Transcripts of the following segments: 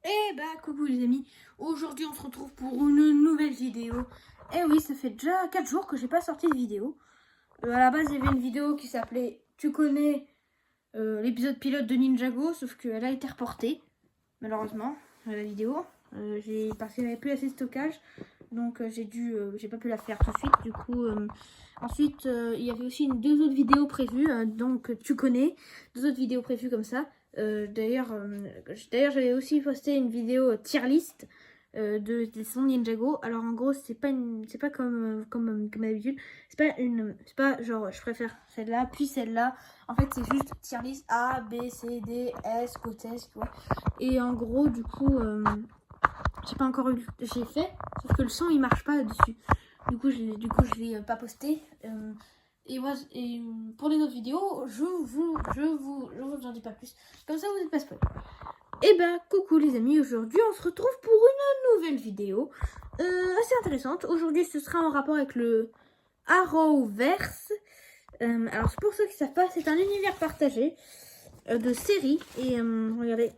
Eh bah coucou les amis, aujourd'hui on se retrouve pour une nouvelle vidéo. Eh oui, ça fait déjà 4 jours que j'ai pas sorti de vidéo. À la base il y avait une vidéo qui s'appelait Tu connais l'épisode pilote de Ninjago, sauf qu'elle a été reportée, malheureusement, la vidéo. Parce qu'il n'y avait plus assez de stockage, donc j'ai pas pu la faire tout de suite. Du coup, ensuite il y avait aussi deux autres vidéos prévues, donc tu connais, deux autres vidéos prévues comme ça. D'ailleurs, j'avais aussi posté une vidéo tier list des sons Ninjago. Alors en gros, c'est pas comme d'habitude. C'est pas genre je préfère celle-là puis celle-là. En fait, c'est juste tier list A, B, C, D, S, hôtesse, tu vois. Et en gros, du coup, j'ai pas encore eu, j'ai fait, sauf que le son il marche pas dessus. Du coup, je l'ai pas posté. Et pour les autres vidéos, je vous en dis pas plus. Comme ça, vous n'êtes pas spoilés. Et ben, coucou les amis, aujourd'hui on se retrouve pour une nouvelle vidéo assez intéressante. Aujourd'hui, ce sera en rapport avec le Arrowverse. Alors, pour ceux qui savent pas, c'est un univers partagé de séries. Et regardez,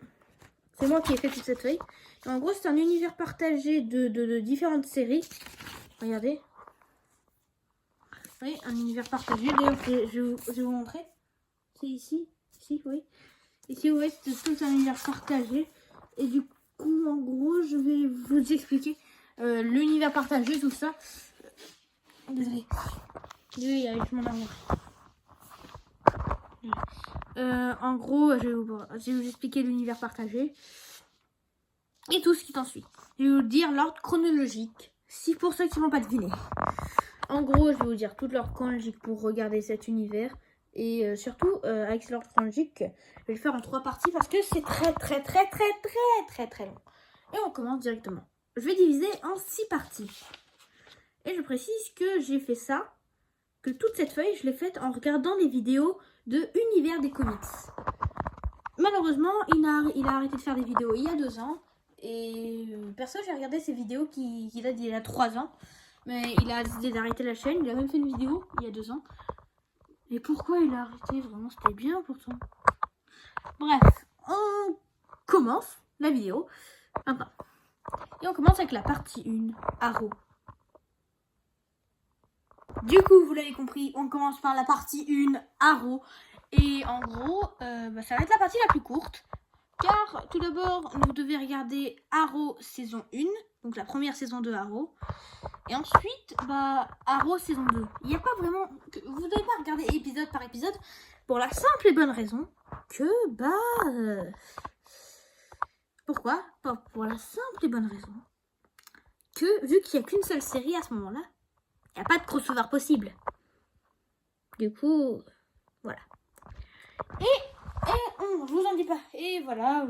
c'est moi qui ai fait toute cette feuille. Et en gros, c'est un univers partagé de différentes séries. Regardez. Oui, un univers partagé. D'ailleurs, je vais vous montrer. C'est ici. Ici, oui. Ici, vous voyez, c'est tout un univers partagé. Et du coup, en gros, je vais vous expliquer l'univers partagé, tout ça. Désolé. Oui, avec mon amour. En gros, je vais vous expliquer l'univers partagé. Et tout ce qui s'ensuit. Je vais vous dire l'ordre chronologique. Si pour ceux qui ne l'ont pas deviné. En gros, je vais vous dire toute l'ordre chronologique pour regarder cet univers. Et surtout, avec l'ordre chronologique, je vais le faire en 3 parties parce que c'est très long. Et on commence directement. Je vais diviser en 6 parties. Et je précise que j'ai fait ça, que toute cette feuille, je l'ai faite en regardant des vidéos de Univers des comics. Malheureusement, il a arrêté de faire des vidéos il y a 2 ans. Et perso, j'ai regardé ses vidéos qui datent d'il y a 3 ans. Mais il a décidé d'arrêter la chaîne. Il a même fait une vidéo il y a 2 ans. Et pourquoi il a arrêté? Vraiment, c'était bien pourtant. Bref, on commence la vidéo maintenant. Et on commence avec la partie 1, Arrow. Du coup, vous l'avez compris, on commence par la partie 1, Arrow. Et en gros, ça va être la partie la plus courte. Car tout d'abord, vous devez regarder Arrow saison 1, donc la première saison de Arrow. Et ensuite, Arrow saison 2. Il n'y a pas vraiment... Vous ne devez pas regarder épisode par épisode pour la simple et bonne raison que, pourquoi? Pour la simple et bonne raison que, vu qu'il n'y a qu'une seule série à ce moment-là, il n'y a pas de crossover possible. Du coup, voilà. Je vous en dis pas. Et voilà,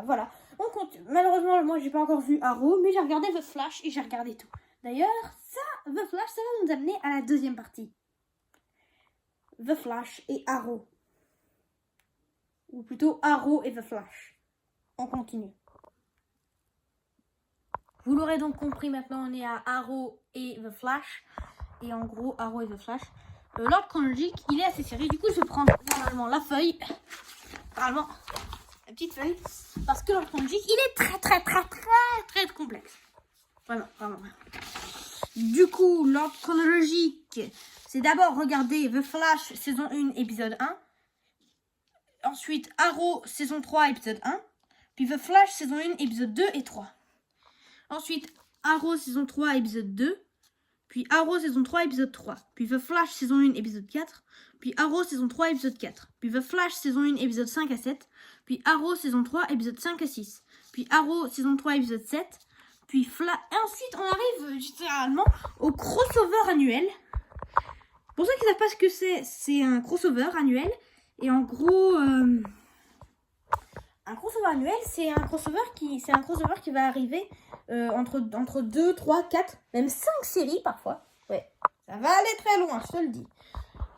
voilà. On continue. Malheureusement, moi, j'ai pas encore vu Arrow, mais j'ai regardé The Flash et j'ai regardé tout. D'ailleurs, The Flash, ça va nous amener à la deuxième partie. The Flash et Arrow. Ou plutôt Arrow et The Flash. On continue. Vous l'aurez donc compris, maintenant on est à Arrow et The Flash. Et en gros, Arrow et The Flash. L'ordre chronologique, il est assez serré. Du coup, je vais prendre normalement la feuille. Normalement, la petite feuille. Parce que l'ordre chronologique, il est très complexe. Vraiment. Du coup, l'ordre chronologique, c'est d'abord regarder The Flash saison 1, épisode 1. Ensuite, Arrow saison 3, épisode 1. Puis The Flash saison 1, épisode 2 et 3. Ensuite, Arrow saison 3, épisode 2. Puis Arrow saison 3, épisode 3. Puis The Flash saison 1, épisode 4. Puis Arrow saison 3, épisode 4. Puis The Flash saison 1, épisode 5 à 7. Puis Arrow saison 3, épisode 5 à 6. Puis Arrow saison 3, épisode 7. Puis et ensuite, on arrive littéralement au crossover annuel. Pour ceux qui ne savent pas ce que c'est un crossover annuel. Et en gros, un crossover annuel, c'est un crossover qui va arriver entre 2, 3, 4, même 5 séries parfois. Ouais, ça va aller très loin, je te le dis.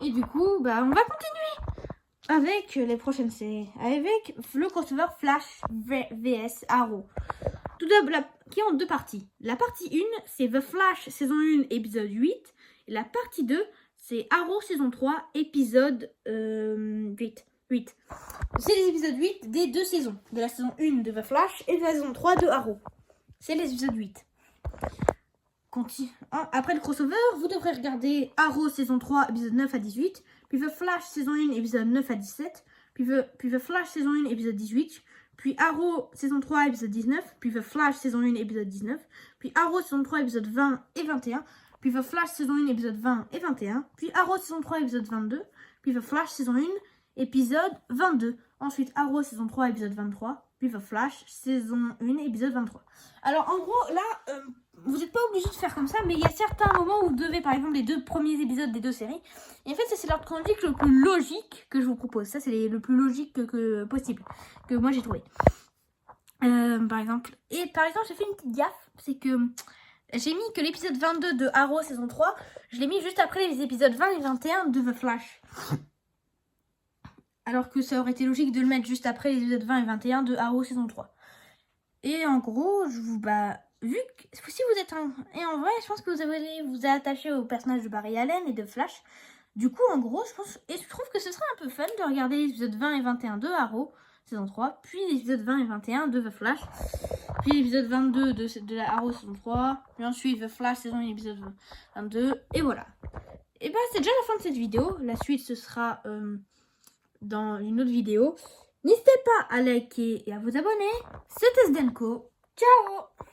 Et du coup, on va continuer avec les prochaines séries. Avec le crossover Flash vs Arrow. Tout d'abord, qui est en 2 parties. La partie 1, c'est The Flash saison 1, épisode 8. Et la partie 2, c'est Arrow saison 3, épisode 8. 8. C'est les épisodes 8 des 2 saisons. De la saison 1 de The Flash et de la saison 3 de Arrow. C'est les épisodes 8. Après le crossover, vous devrez regarder Arrow saison 3, épisode 9 à 18. Puis The Flash saison 1, épisode 9 à 17. Puis The Flash saison 1, épisode 18. Puis Arrow saison 3, épisode 19. Puis The Flash saison 1, épisode 19. Puis Arrow saison 3, épisode 20 et 21. Puis The Flash saison 1, épisode 20 et 21. Puis Arrow saison 3, épisode 22. Puis The Flash saison 1, épisode 22. Ensuite Arrow saison 3, épisode 23. Puis The Flash saison 1, épisode 23. Alors en gros, là, vous n'êtes pas obligé de faire comme ça, mais il y a certains moments où vous devez, par exemple, les 2 premiers épisodes des 2 séries. Et en fait, ça c'est l'ordre chronologique le plus logique que je vous propose. Ça c'est le plus logique que possible, que moi j'ai trouvé. Par exemple, j'ai fait une petite gaffe, c'est que j'ai mis que l'épisode 22 de Arrow saison 3, je l'ai mis juste après les épisodes 20 et 21 de The Flash. Alors que ça aurait été logique de le mettre juste après les épisodes 20 et 21 de Arrow saison 3. Et en gros, vu que si vous êtes et en vrai, je pense que vous allez vous attacher au personnage de Barry Allen et de Flash. Du coup, en gros, je trouve que ce serait un peu fun de regarder les épisodes 20 et 21 de Arrow saison 3, puis les épisodes 20 et 21 de The Flash, puis l'épisode 22 de la Arrow saison 3, puis ensuite The Flash saison 1, épisode 22, et voilà. Et bah, c'est déjà la fin de cette vidéo. La suite, ce sera dans une autre vidéo. N'hésitez pas à liker et à vous abonner. C'était Sdenko. Ciao!